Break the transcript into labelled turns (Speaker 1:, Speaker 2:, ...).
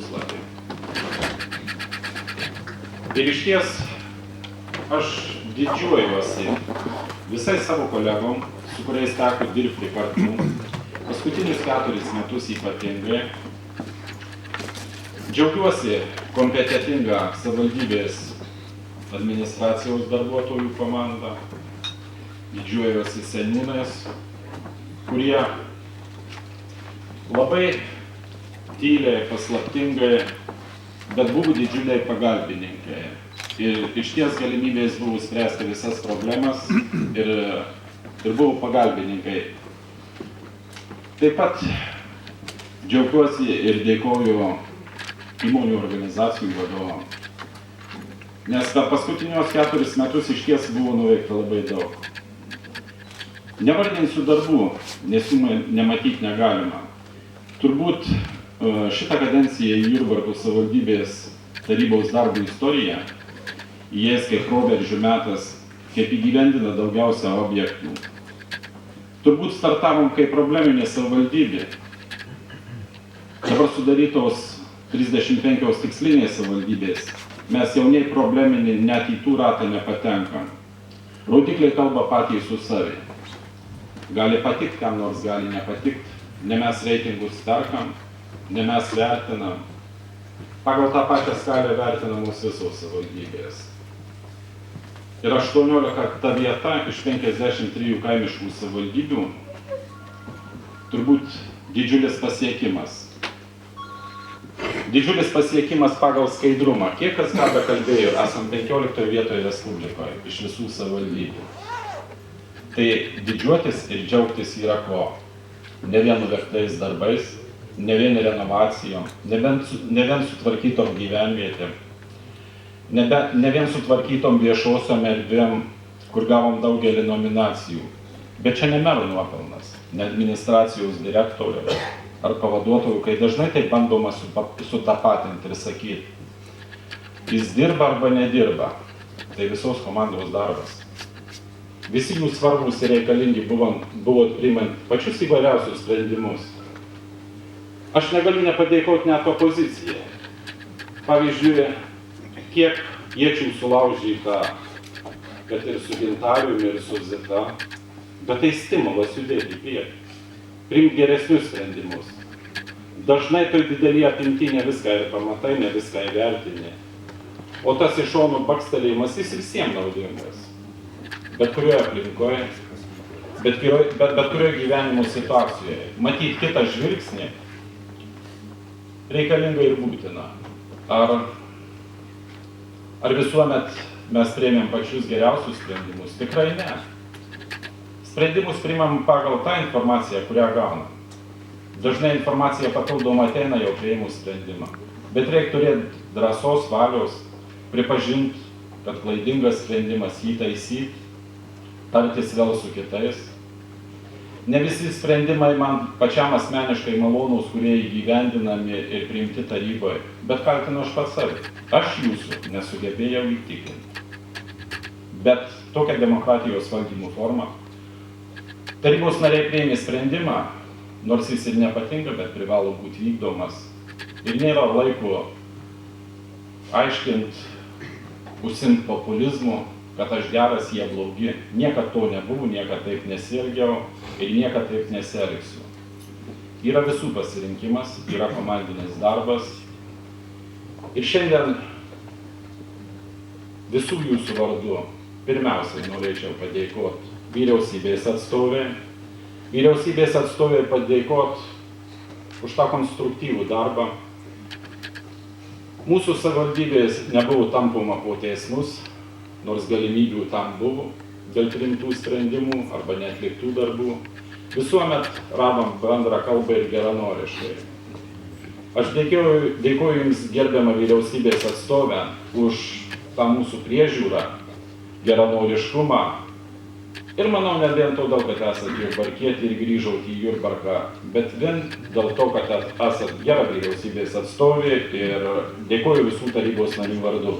Speaker 1: puslapį. Ir išties aš didžiuojuosi visais savo kolegom, su kuriais teko dirbti kartu, paskutinius 4 metus ypatingai. Džiaugiuosi kompetentinga savivaldybės administracijos darbuotojų komanda, didžiuojuosi seniūnais, kurie labai tyliai, paslaptingai, bet buvo didžiuliai pagalbininkai. Ir išties galimybės buvo spręsti visas problemas ir buvo pagalbininkai. Taip pat džiaugiuosi ir dėkoju įmonių organizacijų vadovam. Nes per paskutinius 4 metus išties buvo nuveikta labai daug. Nevardinsiu darbų, nes jų nematyti negalima. Turbūt šitą kadenciją į Jurbarko savivaldybės tarybos darbo istoriją įėjęs kaip proveržių metas, kaip įgyvendina daugiausia objektų. Turbūt startavom kaip probleminė savivaldybė. Dabar sudarytos 35 tikslinės savivaldybės. Mes jau nei probleminį, net į tų ratą nepatenkam. Rodikliai kalba patys su savi. Gali patikti, kam nors gali nepatikti. Ne mes reitingus perkam, ne mes vertinam. Pagal tą pačią skalę vertinamos visos savivaldybės. Ir 18 ta vieta iš 53 kaimiškų savivaldybių turbūt didžiulis pasiekimas. Didžiulis pasiekimas pagal skaidrumą. Kiek kas ką bekalbėjo, esam 15 vietoje Respublikoje iš visų savivaldybių. Tai didžiuotis ir džiaugtis yra ko? Ne vien nuveiktais darbais, ne vien renovacijom, ne vien sutvarkytom gyvenvietėm, ne vien sutvarkytom viešosiom erdvėm, kur gavom daugelį nominacijų. Bet čia ne mero nuopelnas, ne administracijos direktoriaus ar pavaduotojų, kai dažnai taip bandoma sutapatinti ir sakyti, jis dirba arba nedirba. Tai visos komandos darbas. Visi jų svarbus ir reikalingi buvo priimant pačius įvairiausius sprendimus. Aš negaliu nepadėkoti net opozicijai. Pavyzdžiui, kiek iečių sulaužyta, kad ir su Gintariumi, ir su Zita, bet tai stimulas judėti į priekį, priimti geresnius sprendimus. Dažnai toj didelį apimtį ne viską ir pamatai, ne viską įvertini. O tas iš šonų bakstelėjimas jis visiems naudingas. Bet kurioje aplinkoje, bet kurioje gyvenimo situacijoje. Matyti kitą žvilgsnį reikalinga ir būtina. Ar visuomet mes priėmėm pačius geriausius sprendimus? Tikrai ne. Sprendimus priimam pagal tą informaciją, kurią gaunam. Dažnai informacija papildoma ateina jau priėmus sprendimą. Bet reikia turėti drąsos, valios, pripažinti, kad klaidingas sprendimas jį taisyti, tartis vėl su kitais. Ne visi sprendimai man pačiam asmeniškai malonūs, kurie įgyvendinami ir priimti taryboje, bet kaltinu aš pats savį. Aš jūsų nesugebėjau įtikinti. Bet tokia demokratijos valdymo forma. Tarybos nariai priėmė sprendimą, nors jis ir nepatinka, bet privalo būti vykdomas. Ir nėra laiko aiškinti, užsiimti populizmu, kad aš geras, jie blogi. Niekad to nebuvo, niekad taip nesielgiau ir niekad taip nesielgsiu. Yra visų pasirinkimas, yra komandinis darbas. Ir šiandien visų jūsų vardu pirmiausiai norėčiau padėkoti vyriausybės atstovai. Vyriausybės atstovai padėkoti už tą konstruktyvų darbą. Mūsų savivaldybės nebuvo tampoma po teismus, nors galimybių tam buvo, dėl priimtų sprendimų arba neatliktų darbų. Visuomet radom bendrą kalbą ir geranoriškai. Aš dėkoju Jums, gerbiama vyriausybės atstovė, už tą mūsų priežiūrą, geranoriškumą. Ir manau, ne vien todėl, kad esate jurbarkietė ir grįžote į Jurbarką, bet vien dėl to, kad esate gera vyriausybės atstovė ir dėkoju visų tarybos narių vardu.